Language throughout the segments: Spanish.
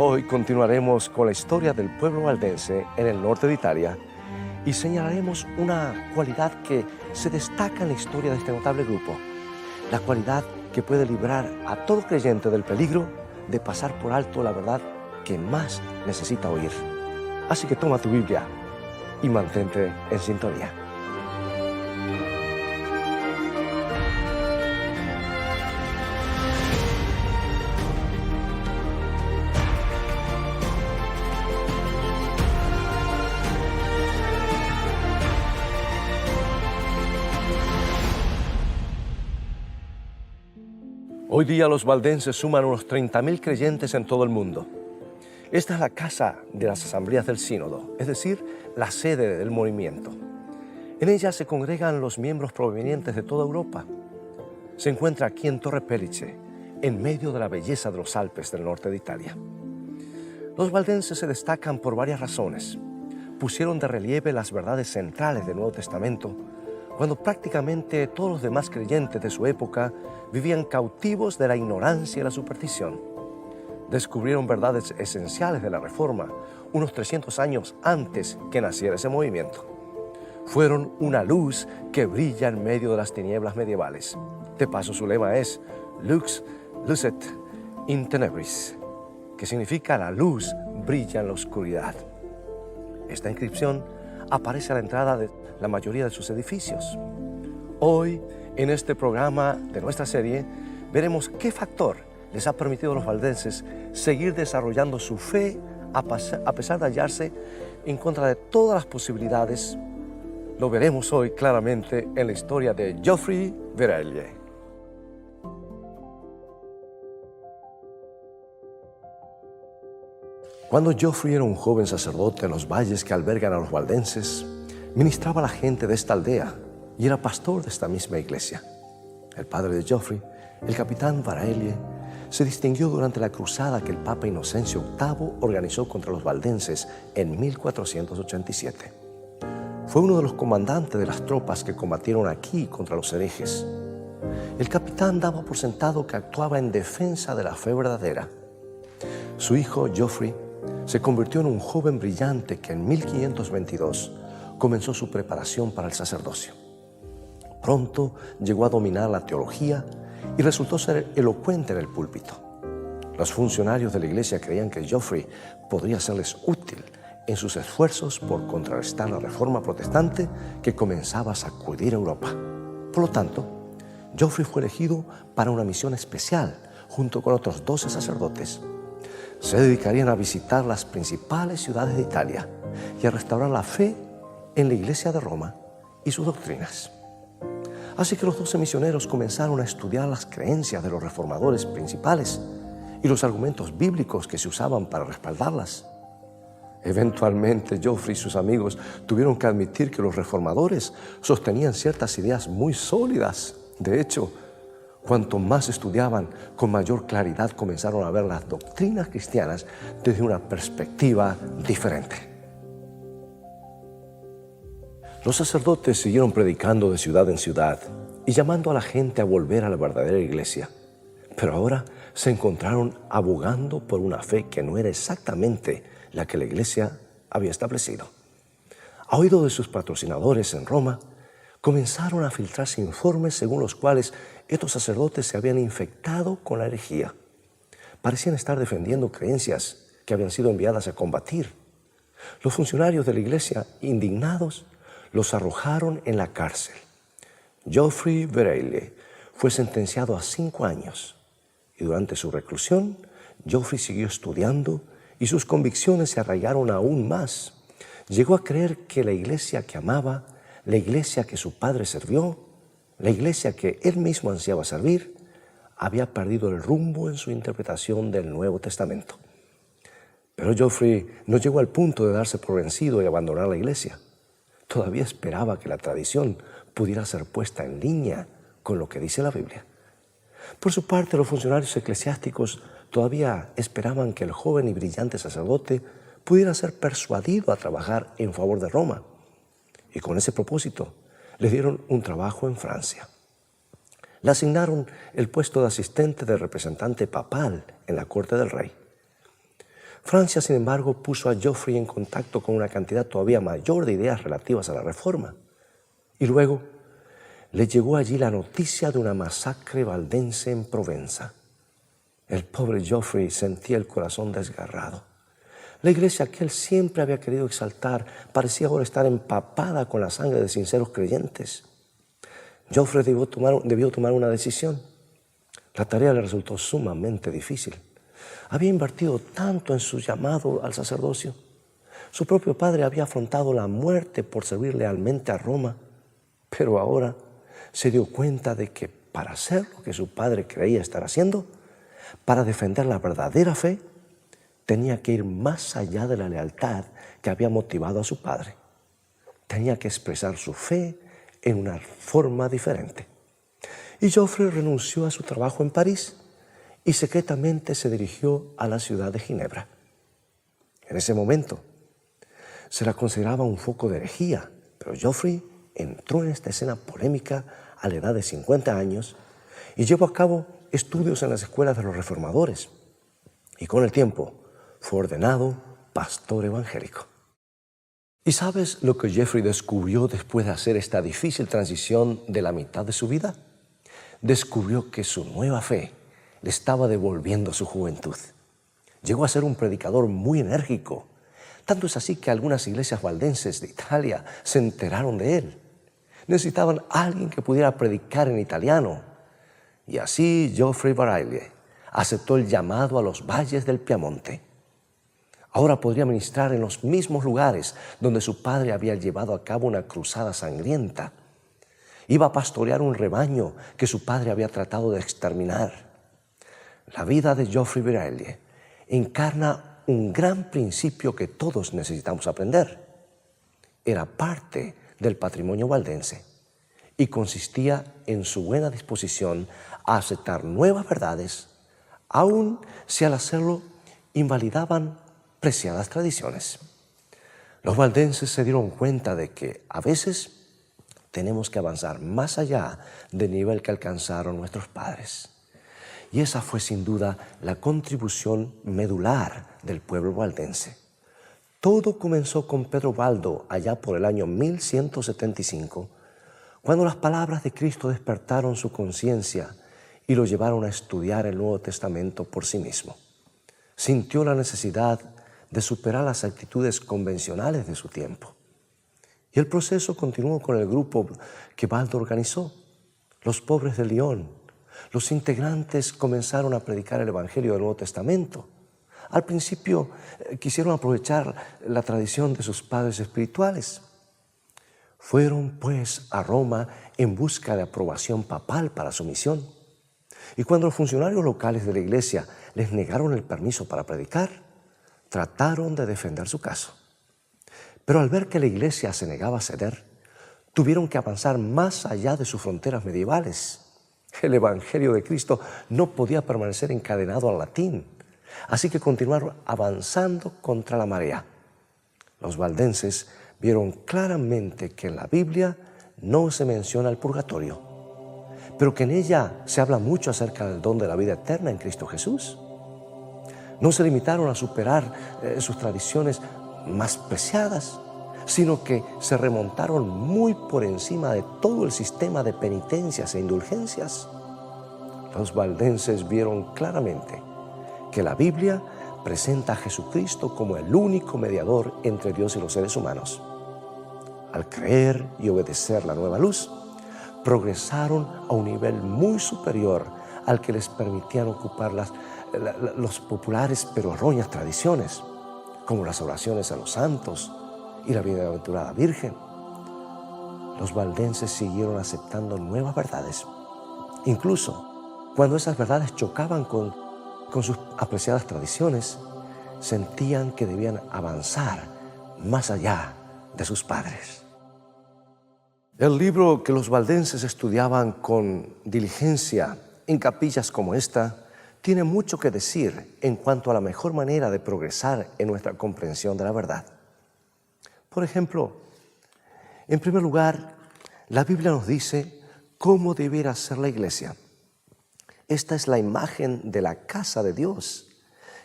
Hoy continuaremos con la historia del pueblo valdense en el norte de Italia y señalaremos una cualidad que se destaca en la historia de este notable grupo, la cualidad que puede librar a todo creyente del peligro de pasar por alto la verdad que más necesita oír. Así que toma tu Biblia y mantente en sintonía. Hoy día los valdenses suman unos 30.000 creyentes en todo el mundo. Esta es la casa de las asambleas del sínodo, es decir, la sede del movimiento. En ella se congregan los miembros provenientes de toda Europa. Se encuentra aquí en Torre Pellice, en medio de la belleza de los Alpes del norte de Italia. Los valdenses se destacan por varias razones. Pusieron de relieve las verdades centrales del Nuevo Testamento, cuando prácticamente todos los demás creyentes de su época vivían cautivos de la ignorancia y la superstición. Descubrieron verdades esenciales de la Reforma unos 300 años antes que naciera ese movimiento. Fueron una luz que brilla en medio de las tinieblas medievales. De paso, su lema es Lux lucet in tenebris, que significa la luz brilla en la oscuridad. Esta inscripción aparece a la entrada de la mayoría de sus edificios. Hoy, en este programa de nuestra serie, veremos qué factor les ha permitido a los valdenses seguir desarrollando su fe a pesar de hallarse en contra de todas las posibilidades. Lo veremos hoy claramente en la historia de Geoffrey Verelje. Cuando Geoffrey era un joven sacerdote en los valles que albergan a los valdenses, ministraba a la gente de esta aldea y era pastor de esta misma iglesia. El padre de Geoffrey, el capitán Verelje, se distinguió durante la cruzada que el Papa Inocencio VIII organizó contra los valdenses en 1487. Fue uno de los comandantes de las tropas que combatieron aquí contra los herejes. El capitán daba por sentado que actuaba en defensa de la fe verdadera. Su hijo, Geoffrey, se convirtió en un joven brillante que en 1522 comenzó su preparación para el sacerdocio. Pronto llegó a dominar la teología y resultó ser elocuente en el púlpito. Los funcionarios de la iglesia creían que Geoffrey podría serles útil en sus esfuerzos por contrarrestar la reforma protestante que comenzaba a sacudir Europa. Por lo tanto, Geoffrey fue elegido para una misión especial junto con otros 12 sacerdotes. Se dedicarían a visitar las principales ciudades de Italia y a restaurar la fe en la iglesia de Roma y sus doctrinas. Así que los 12 misioneros comenzaron a estudiar las creencias de los reformadores principales y los argumentos bíblicos que se usaban para respaldarlas. Eventualmente, Geoffrey y sus amigos tuvieron que admitir que los reformadores sostenían ciertas ideas muy sólidas. De hecho, cuanto más estudiaban, con mayor claridad comenzaron a ver las doctrinas cristianas desde una perspectiva diferente. Los sacerdotes siguieron predicando de ciudad en ciudad y llamando a la gente a volver a la verdadera iglesia. Pero ahora se encontraron abogando por una fe que no era exactamente la que la iglesia había establecido. A oído de sus patrocinadores en Roma, comenzaron a filtrarse informes según los cuales estos sacerdotes se habían infectado con la herejía. Parecían estar defendiendo creencias que habían sido enviadas a combatir. Los funcionarios de la iglesia, indignados, los arrojaron en la cárcel. Geoffrey Verelje fue sentenciado a 5 años y durante su reclusión, Geoffrey siguió estudiando y sus convicciones se arraigaron aún más. Llegó a creer que la iglesia que amaba, la iglesia que su padre sirvió, la iglesia que él mismo ansiaba servir, había perdido el rumbo en su interpretación del Nuevo Testamento. Pero Geoffrey no llegó al punto de darse por vencido y abandonar la iglesia. Todavía esperaba que la tradición pudiera ser puesta en línea con lo que dice la Biblia. Por su parte, los funcionarios eclesiásticos todavía esperaban que el joven y brillante sacerdote pudiera ser persuadido a trabajar en favor de Roma. Y con ese propósito, le dieron un trabajo en Francia. Le asignaron el puesto de asistente del representante papal en la corte del rey. Francia, sin embargo, puso a Geoffrey en contacto con una cantidad todavía mayor de ideas relativas a la Reforma. Y luego le llegó allí la noticia de una masacre valdense en Provenza. El pobre Geoffrey sentía el corazón desgarrado. La iglesia que él siempre había querido exaltar parecía ahora estar empapada con la sangre de sinceros creyentes. Geoffrey debió tomar una decisión. La tarea le resultó sumamente difícil. Había invertido tanto en su llamado al sacerdocio. Su propio padre había afrontado la muerte por servir lealmente a Roma, pero ahora se dio cuenta de que para hacer lo que su padre creía estar haciendo, para defender la verdadera fe, tenía que ir más allá de la lealtad que había motivado a su padre. Tenía que expresar su fe en una forma diferente. Y Geoffrey renunció a su trabajo en París y secretamente se dirigió a la ciudad de Ginebra. En ese momento se la consideraba un foco de herejía, pero Geoffrey entró en esta escena polémica a la edad de 50 años y llevó a cabo estudios en las escuelas de los reformadores. Y con el tiempo fue ordenado pastor evangélico. ¿Y sabes lo que Geoffrey descubrió después de hacer esta difícil transición de la mitad de su vida? Descubrió que su nueva fe le estaba devolviendo su juventud. Llegó a ser un predicador muy enérgico. Tanto es así que algunas iglesias valdenses de Italia se enteraron de él. Necesitaban a alguien que pudiera predicar en italiano. Y así Geoffrey Bareilles aceptó el llamado a los valles del Piamonte. Ahora podría ministrar en los mismos lugares donde su padre había llevado a cabo una cruzada sangrienta. Iba a pastorear un rebaño que su padre había tratado de exterminar. La vida de Geoffrey Bareilles encarna un gran principio que todos necesitamos aprender. Era parte del patrimonio valdense y consistía en su buena disposición a aceptar nuevas verdades, aun si al hacerlo invalidaban preciadas tradiciones. Los valdenses se dieron cuenta de que a veces tenemos que avanzar más allá del nivel que alcanzaron nuestros padres. Y esa fue sin duda la contribución medular del pueblo valdense. Todo comenzó con Pedro Baldo allá por el año 1175, cuando las palabras de Cristo despertaron su conciencia y lo llevaron a estudiar el Nuevo Testamento por sí mismo. Sintió la necesidad de superar las actitudes convencionales de su tiempo. Y el proceso continuó con el grupo que Baldo organizó, los pobres de Lyon. Los integrantes comenzaron a predicar el Evangelio del Nuevo Testamento. Al principio quisieron aprovechar la tradición de sus padres espirituales. Fueron pues a Roma en busca de aprobación papal para su misión. Y cuando los funcionarios locales de la iglesia les negaron el permiso para predicar, trataron de defender su caso. Pero al ver que la iglesia se negaba a ceder, tuvieron que avanzar más allá de sus fronteras medievales. El Evangelio de Cristo no podía permanecer encadenado al latín, así que continuaron avanzando contra la marea. Los valdenses vieron claramente que en la Biblia no se menciona el purgatorio, pero que en ella se habla mucho acerca del don de la vida eterna en Cristo Jesús. No se limitaron a superar sus tradiciones más preciadas, sino que se remontaron muy por encima de todo el sistema de penitencias e indulgencias. Los valdenses vieron claramente que la Biblia presenta a Jesucristo como el único mediador entre Dios y los seres humanos. Al creer y obedecer la nueva luz, progresaron a un nivel muy superior al que les permitían ocupar los populares pero erróneas tradiciones, como las oraciones a los santos y la bienaventurada Virgen. Los valdenses siguieron aceptando nuevas verdades, incluso cuando esas verdades chocaban con sus apreciadas tradiciones, sentían que debían avanzar más allá de sus padres. El libro que los valdenses estudiaban con diligencia en capillas como esta tiene mucho que decir en cuanto a la mejor manera de progresar en nuestra comprensión de la verdad. Por ejemplo, en primer lugar, la Biblia nos dice cómo debiera ser la iglesia. Esta es la imagen de la casa de Dios,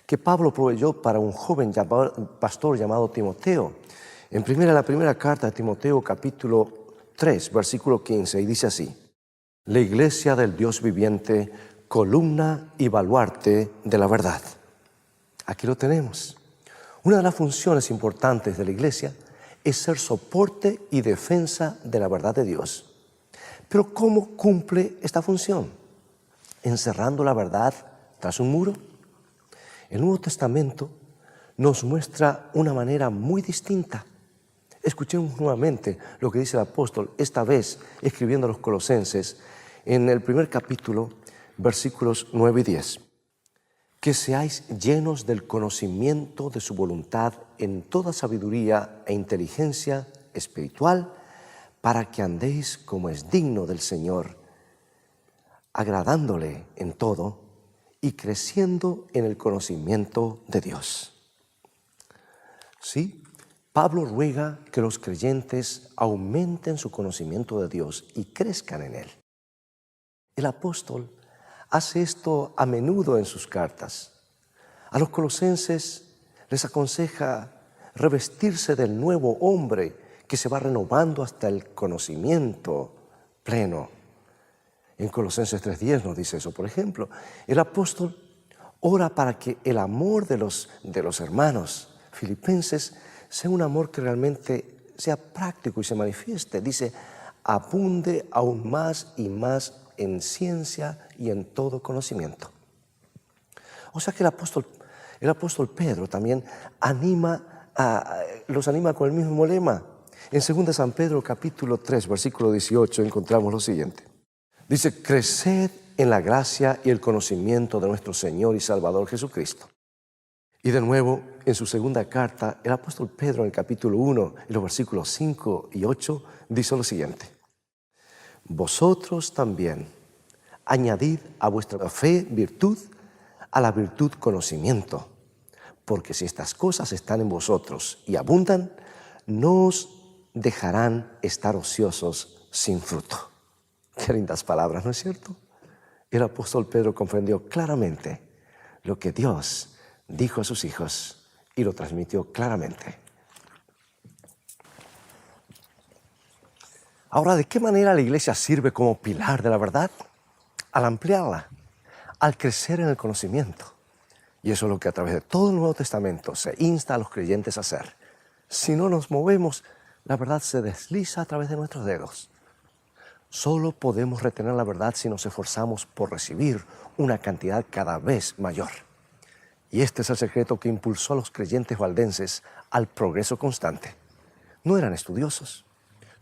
que Pablo proveyó para un joven pastor llamado Timoteo. La primera carta de Timoteo, capítulo 3, versículo 15, y dice así: la iglesia del Dios viviente, columna y baluarte de la verdad. Aquí lo tenemos. Una de las funciones importantes de la iglesia es ser soporte y defensa de la verdad de Dios. Pero ¿cómo cumple esta función? ¿Encerrando la verdad tras un muro? El Nuevo Testamento nos muestra una manera muy distinta. Escuchemos nuevamente lo que dice el apóstol, esta vez escribiendo a los Colosenses, en el primer capítulo, versículos 9 y 10. Que seáis llenos del conocimiento de su voluntad en toda sabiduría e inteligencia espiritual, para que andéis como es digno del Señor, agradándole en todo y creciendo en el conocimiento de Dios. Sí, Pablo ruega que los creyentes aumenten su conocimiento de Dios y crezcan en Él. El apóstol hace esto a menudo en sus cartas. A los colosenses les aconseja revestirse del nuevo hombre que se va renovando hasta el conocimiento pleno. En Colosenses 3:10 nos dice eso, por ejemplo. El apóstol ora para que el amor de los hermanos filipenses sea un amor que realmente sea práctico y se manifieste. Dice, abunde aún más y más en ciencia y en todo conocimiento. O sea que el apóstol Pedro también los anima con el mismo lema. En 2 San Pedro capítulo 3, versículo 18 encontramos lo siguiente. Dice, creced en la gracia y el conocimiento de nuestro Señor y Salvador Jesucristo. Y de nuevo, en su segunda carta, el apóstol Pedro en el capítulo 1, en los versículos 5 y 8, dice lo siguiente. Vosotros también añadid a vuestra fe virtud, a la virtud conocimiento, porque si estas cosas están en vosotros y abundan, no os dejarán estar ociosos sin fruto. Qué lindas palabras, ¿no es cierto? El apóstol Pedro comprendió claramente lo que Dios dijo a sus hijos y lo transmitió claramente. Ahora, ¿de qué manera la iglesia sirve como pilar de la verdad? Al ampliarla, al crecer en el conocimiento. Y eso es lo que a través de todo el Nuevo Testamento se insta a los creyentes a hacer. Si no nos movemos, la verdad se desliza a través de nuestros dedos. Solo podemos retener la verdad si nos esforzamos por recibir una cantidad cada vez mayor. Y este es el secreto que impulsó a los creyentes valdenses al progreso constante. No eran estudiosos,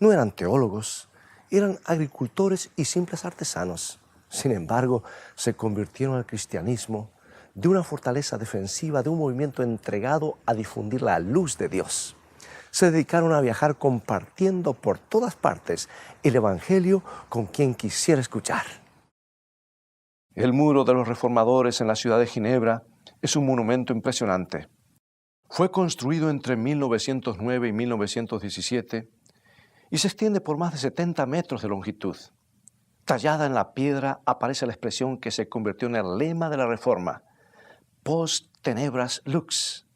no eran teólogos, eran agricultores y simples artesanos. Sin embargo, se convirtieron al cristianismo de una fortaleza defensiva, de un movimiento entregado a difundir la luz de Dios. Se dedicaron a viajar compartiendo por todas partes el Evangelio con quien quisiera escuchar. El muro de los reformadores en la ciudad de Ginebra es un monumento impresionante. Fue construido entre 1909 y 1917 y se extiende por más de 70 metros de longitud. Tallada en la piedra aparece la expresión que se convirtió en el lema de la Reforma: post tenebras lux,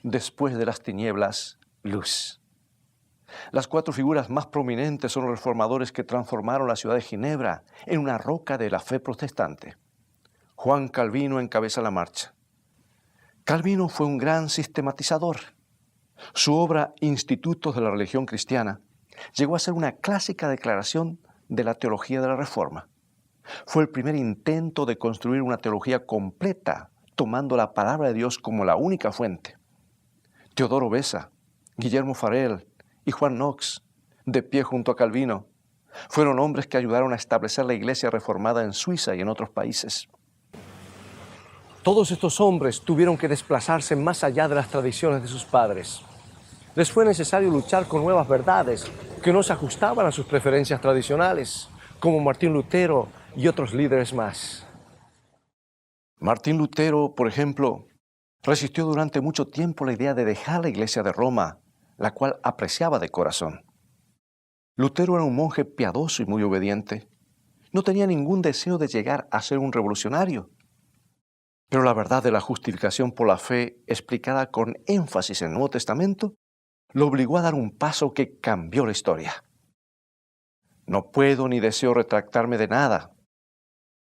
después de las tinieblas, luz. Las 4 figuras más prominentes son los reformadores que transformaron la ciudad de Ginebra en una roca de la fe protestante. Juan Calvino encabeza la marcha. Calvino fue un gran sistematizador. Su obra Institutos de la Religión Cristiana llegó a ser una clásica declaración de la teología de la Reforma. Fue el primer intento de construir una teología completa, tomando la palabra de Dios como la única fuente. Teodoro Beza, Guillermo Farel y Juan Knox, de pie junto a Calvino, fueron hombres que ayudaron a establecer la iglesia reformada en Suiza y en otros países. Todos estos hombres tuvieron que desplazarse más allá de las tradiciones de sus padres. Les fue necesario luchar con nuevas verdades que no se ajustaban a sus preferencias tradicionales, como Martín Lutero y otros líderes más. Martín Lutero, por ejemplo, resistió durante mucho tiempo la idea de dejar la iglesia de Roma, la cual apreciaba de corazón. Lutero era un monje piadoso y muy obediente. No tenía ningún deseo de llegar a ser un revolucionario. Pero la verdad de la justificación por la fe, explicada con énfasis en el Nuevo Testamento, lo obligó a dar un paso que cambió la historia. No puedo ni deseo retractarme de nada.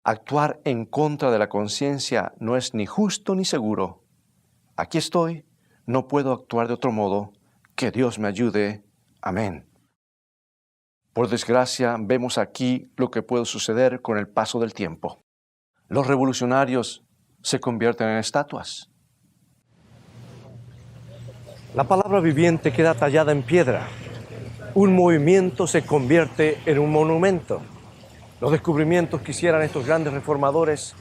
Actuar en contra de la conciencia no es ni justo ni seguro. Aquí estoy, no puedo actuar de otro modo. Que Dios me ayude. Amén. Por desgracia, vemos aquí lo que puede suceder con el paso del tiempo. Los revolucionarios se convierten en estatuas. La palabra viviente queda tallada en piedra. Un movimiento se convierte en un monumento. Los descubrimientos que hicieran estos grandes reformadores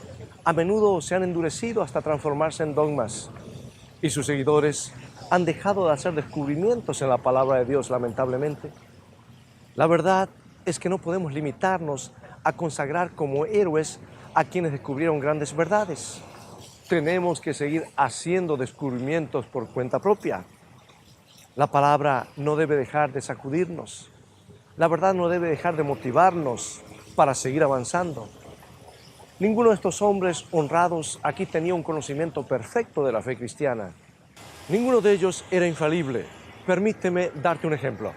a menudo se han endurecido hasta transformarse en dogmas. Y sus seguidores han dejado de hacer descubrimientos en la palabra de Dios, lamentablemente. La verdad es que no podemos limitarnos a consagrar como héroes a quienes descubrieron grandes verdades. Tenemos que seguir haciendo descubrimientos por cuenta propia. La palabra no debe dejar de sacudirnos. La verdad no debe dejar de motivarnos para seguir avanzando. Ninguno de estos hombres honrados aquí tenía un conocimiento perfecto de la fe cristiana. Ninguno de ellos era infalible. Permíteme darte un ejemplo.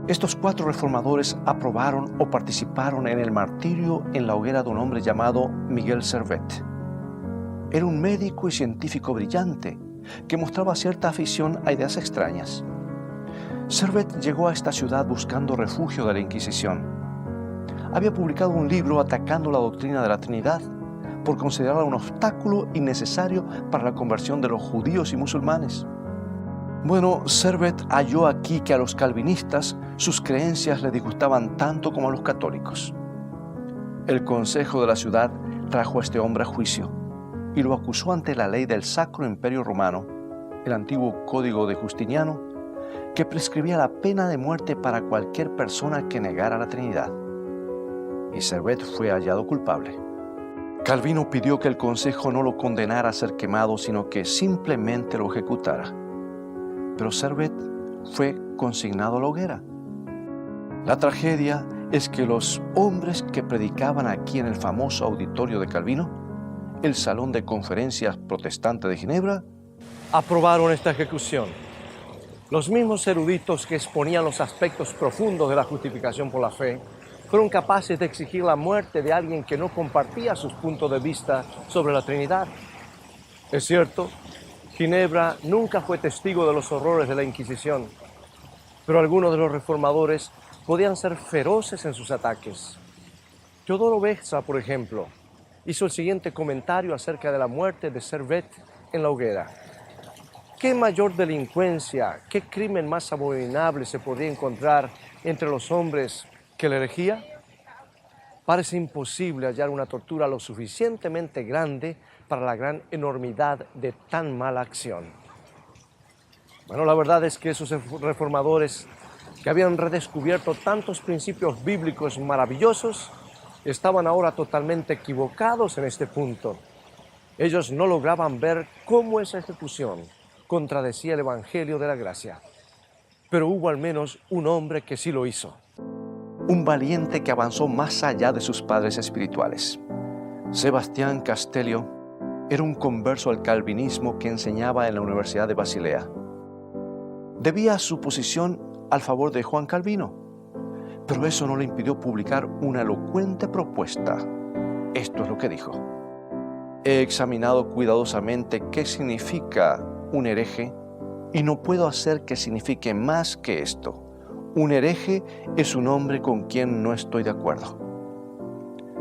Estos 4 reformadores aprobaron o participaron en el martirio en la hoguera de un hombre llamado Miguel Servet. Era un médico y científico brillante que mostraba cierta afición a ideas extrañas. Servet llegó a esta ciudad buscando refugio de la Inquisición. Había publicado un libro atacando la doctrina de la Trinidad por considerarla un obstáculo innecesario para la conversión de los judíos y musulmanes. Bueno, Servet halló aquí que a los calvinistas sus creencias le disgustaban tanto como a los católicos. El consejo de la ciudad trajo a este hombre a juicio y lo acusó ante la ley del Sacro Imperio Romano, el antiguo Código de Justiniano, que prescribía la pena de muerte para cualquier persona que negara la Trinidad. Y Servet fue hallado culpable. Calvino pidió que el consejo no lo condenara a ser quemado, sino que simplemente lo ejecutara. Pero Servet fue consignado a la hoguera. La tragedia es que los hombres que predicaban aquí en el famoso auditorio de Calvino, el Salón de Conferencias Protestante de Ginebra, aprobaron esta ejecución. Los mismos eruditos que exponían los aspectos profundos de la justificación por la fe fueron capaces de exigir la muerte de alguien que no compartía sus puntos de vista sobre la Trinidad. Es cierto, Ginebra nunca fue testigo de los horrores de la Inquisición, pero algunos de los reformadores podían ser feroces en sus ataques. Teodoro Beza, por ejemplo, hizo el siguiente comentario acerca de la muerte de Servet en la hoguera. ¿Qué mayor delincuencia, qué crimen más abominable se podría encontrar entre los hombres que la herejía? Parece imposible hallar una tortura lo suficientemente grande para la gran enormidad de tan mala acción. Bueno, la verdad es que esos reformadores que habían redescubierto tantos principios bíblicos maravillosos estaban ahora totalmente equivocados en este punto. Ellos no lograban ver cómo esa ejecución contradecía el Evangelio de la gracia. Pero hubo al menos un hombre que sí lo hizo. Un valiente que avanzó más allá de sus padres espirituales. Sebastián Castellio era un converso al calvinismo que enseñaba en la Universidad de Basilea. Debía su posición al favor de Juan Calvino, pero eso no le impidió publicar una elocuente propuesta. Esto es lo que dijo: he examinado cuidadosamente qué significa un hereje y no puedo hacer que signifique más que esto. Un hereje es un hombre con quien no estoy de acuerdo.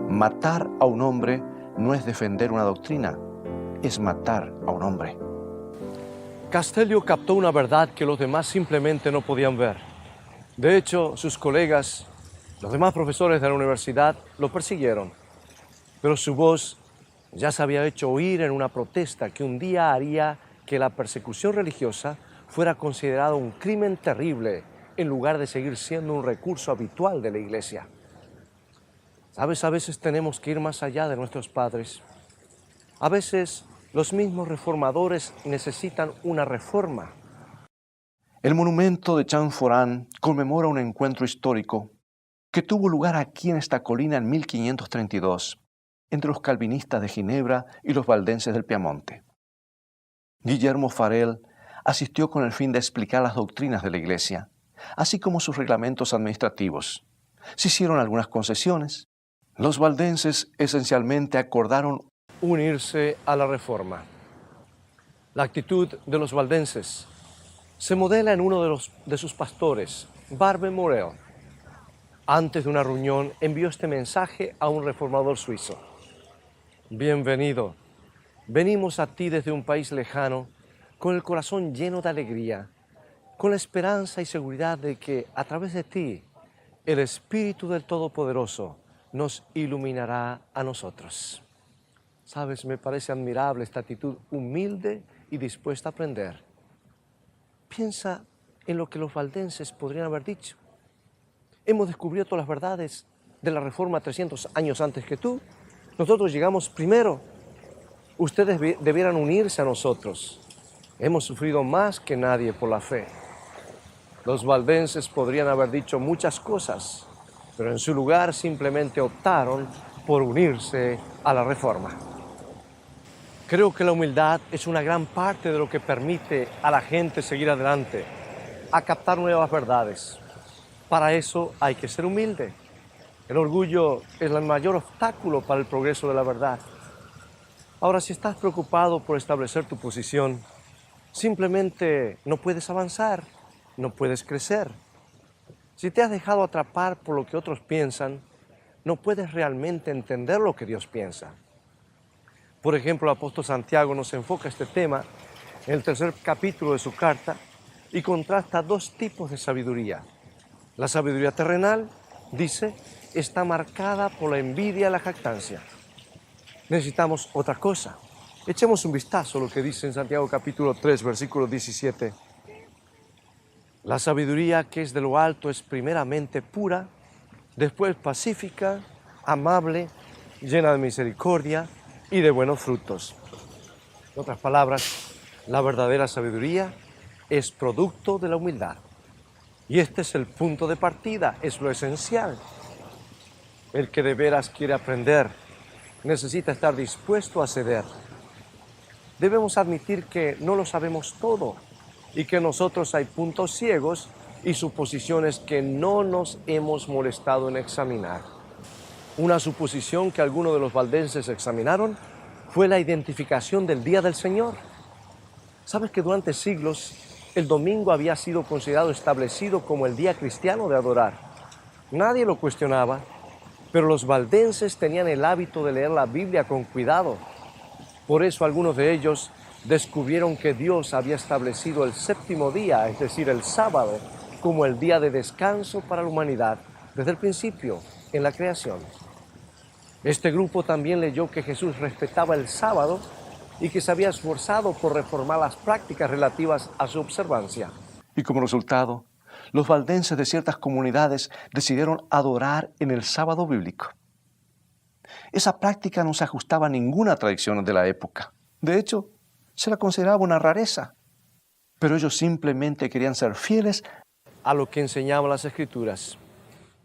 Matar a un hombre no es defender una doctrina, es matar a un hombre. Castellio captó una verdad que los demás simplemente no podían ver. De hecho, sus colegas, los demás profesores de la universidad, lo persiguieron. Pero su voz ya se había hecho oír en una protesta que un día haría que la persecución religiosa fuera considerada un crimen terrible en lugar de seguir siendo un recurso habitual de la iglesia. ¿Sabes? A veces tenemos que ir más allá de nuestros padres. A veces los mismos reformadores necesitan una reforma. El monumento de Champforán conmemora un encuentro histórico que tuvo lugar aquí en esta colina en 1532, entre los calvinistas de Ginebra y los valdenses del Piamonte. Guillermo Farel asistió con el fin de explicar las doctrinas de la Iglesia, así como sus reglamentos administrativos. Se hicieron algunas concesiones. Los valdenses esencialmente acordaron unirse a la Reforma. La actitud de los valdenses se modela en uno de sus pastores, Barbe Morel. Antes de una reunión envió este mensaje a un reformador suizo. Bienvenido. Venimos a ti desde un país lejano, con el corazón lleno de alegría, con la esperanza y seguridad de que a través de ti, el Espíritu del Todopoderoso nos iluminará a nosotros. Sabes, me parece admirable esta actitud humilde y dispuesta a aprender. Piensa en lo que los valdenses podrían haber dicho. Hemos descubierto las verdades de la Reforma 300 años antes que tú. Nosotros llegamos primero. Ustedes debieran unirse a nosotros. Hemos sufrido más que nadie por la fe. Los valdenses podrían haber dicho muchas cosas, pero en su lugar simplemente optaron por unirse a la Reforma. Creo que la humildad es una gran parte de lo que permite a la gente seguir adelante, a captar nuevas verdades. Para eso hay que ser humilde. El orgullo es el mayor obstáculo para el progreso de la verdad. Ahora, si estás preocupado por establecer tu posición, simplemente no puedes avanzar, no puedes crecer. Si te has dejado atrapar por lo que otros piensan, no puedes realmente entender lo que Dios piensa. Por ejemplo, el apóstol Santiago nos enfoca este tema en el 3er capítulo de su carta y contrasta dos tipos de sabiduría. La sabiduría terrenal, dice, está marcada por la envidia y la jactancia. Necesitamos otra cosa. Echemos un vistazo a lo que dice en Santiago capítulo 3, versículo 17. La sabiduría que es de lo alto es primeramente pura, después pacífica, amable, llena de misericordia y de buenos frutos. En otras palabras, la verdadera sabiduría es producto de la humildad. Y este es el punto de partida, es lo esencial. El que de veras quiere aprender necesita estar dispuesto a ceder. Debemos admitir que no lo sabemos todo y que en nosotros hay puntos ciegos y suposiciones que no nos hemos molestado en examinar. Una suposición que algunos de los valdenses examinaron fue la identificación del Día del Señor. ¿Sabes que durante siglos el domingo había sido considerado establecido como el día cristiano de adorar? Nadie lo cuestionaba, pero los valdenses tenían el hábito de leer la Biblia con cuidado. Por eso algunos de ellos descubrieron que Dios había establecido el séptimo día, es decir, el sábado, como el día de descanso para la humanidad, desde el principio, en la creación. Este grupo también leyó que Jesús respetaba el sábado y que se había esforzado por reformar las prácticas relativas a su observancia. Y como resultado, los valdenses de ciertas comunidades decidieron adorar en el sábado bíblico. Esa práctica no se ajustaba a ninguna tradición de la época. De hecho, se la consideraba una rareza. Pero ellos simplemente querían ser fieles a lo que enseñaban las Escrituras.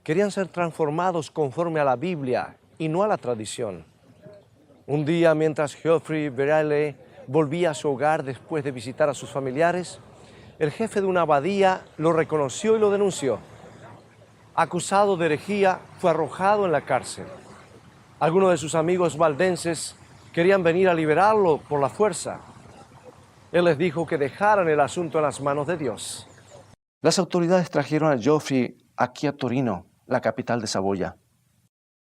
Querían ser transformados conforme a la Biblia y no a la tradición. Un día, mientras Geoffrey Veralles volvía a su hogar después de visitar a sus familiares, el jefe de una abadía lo reconoció y lo denunció. Acusado de herejía, fue arrojado en la cárcel. Algunos de sus amigos valdenses querían venir a liberarlo por la fuerza. Él les dijo que dejaran el asunto en las manos de Dios. Las autoridades trajeron a Geoffrey aquí a Torino, la capital de Saboya.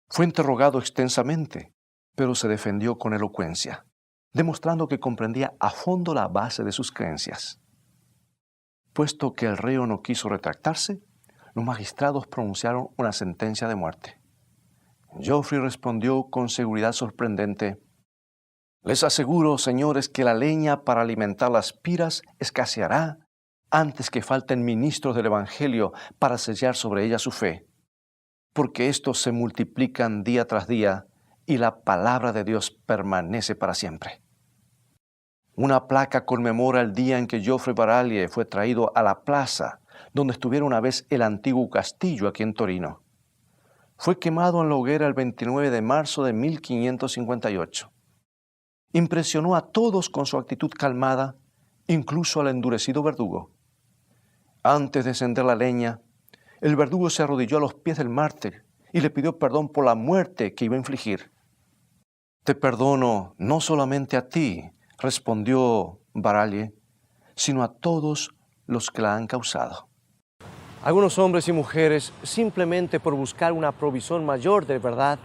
Fue interrogado extensamente, pero se defendió con elocuencia, demostrando que comprendía a fondo la base de sus creencias. Puesto que el reo no quiso retractarse, los magistrados pronunciaron una sentencia de muerte. Geoffrey respondió con seguridad sorprendente: «Les aseguro, señores, que la leña para alimentar las piras escaseará antes que falten ministros del Evangelio para sellar sobre ella su fe, porque estos se multiplican día tras día y la palabra de Dios permanece para siempre». Una placa conmemora el día en que Geoffrey Veralles fue traído a la plaza donde estuviera una vez el antiguo castillo aquí en Torino. Fue quemado en la hoguera el 29 de marzo de 1558. Impresionó a todos con su actitud calmada, incluso al endurecido verdugo. Antes de encender la leña, el verdugo se arrodilló a los pies del mártir y le pidió perdón por la muerte que iba a infligir. «Te perdono no solamente a ti», respondió Baralles, «sino a todos los que la han causado». Algunos hombres y mujeres, simplemente por buscar una provisión mayor de verdad,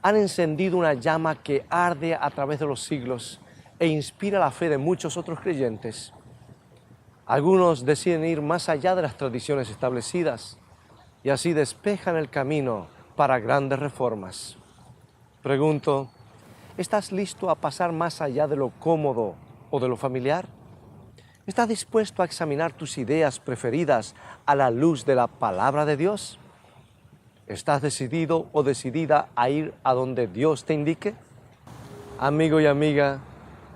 han encendido una llama que arde a través de los siglos e inspira la fe de muchos otros creyentes. Algunos deciden ir más allá de las tradiciones establecidas y así despejan el camino para grandes reformas. Pregunto, ¿estás listo a pasar más allá de lo cómodo o de lo familiar? ¿Estás dispuesto a examinar tus ideas preferidas a la luz de la palabra de Dios? ¿Estás decidido o decidida a ir a donde Dios te indique? Amigo y amiga,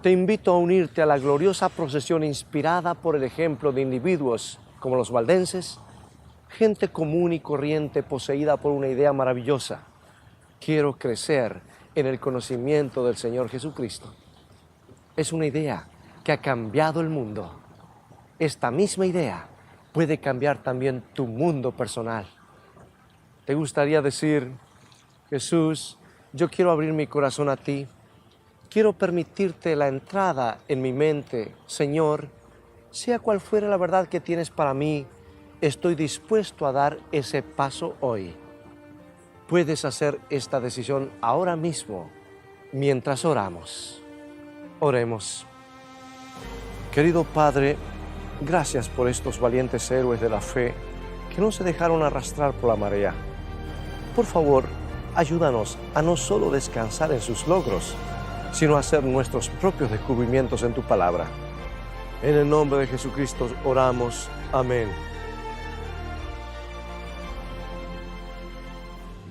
te invito a unirte a la gloriosa procesión inspirada por el ejemplo de individuos como los valdenses, gente común y corriente poseída por una idea maravillosa. Quiero crecer en el conocimiento del Señor Jesucristo. Es una idea que ha cambiado el mundo. Esta misma idea puede cambiar también tu mundo personal. ¿Te gustaría decir, Jesús, yo quiero abrir mi corazón a ti? Quiero permitirte la entrada en mi mente. Señor, sea cual fuera la verdad que tienes para mí, estoy dispuesto a dar ese paso hoy. Puedes hacer esta decisión ahora mismo, mientras oramos. Oremos. Querido Padre, gracias por estos valientes héroes de la fe que no se dejaron arrastrar por la marea. Por favor, ayúdanos a no solo descansar en sus logros, sino a hacer nuestros propios descubrimientos en tu palabra. En el nombre de Jesucristo oramos. Amén.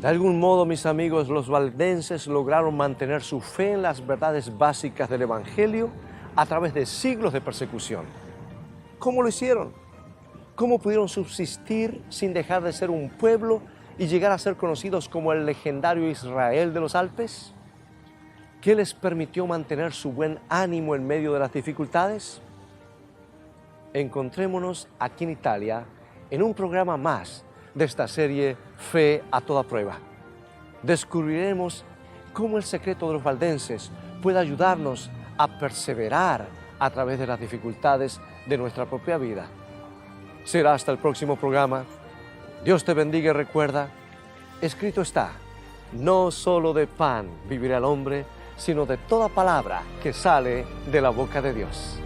De algún modo, mis amigos, los valdenses lograron mantener su fe en las verdades básicas del Evangelio a través de siglos de persecución. ¿Cómo lo hicieron? ¿Cómo pudieron subsistir sin dejar de ser un pueblo y llegar a ser conocidos como el legendario Israel de los Alpes? ¿Qué les permitió mantener su buen ánimo en medio de las dificultades? Encontrémonos aquí en Italia en un programa más de esta serie Fe a toda prueba. Descubriremos cómo el secreto de los valdenses puede ayudarnos a perseverar a través de las dificultades de nuestra propia vida. Será hasta el próximo programa. Dios te bendiga y recuerda, escrito está, no solo de pan vivirá el hombre, sino de toda palabra que sale de la boca de Dios.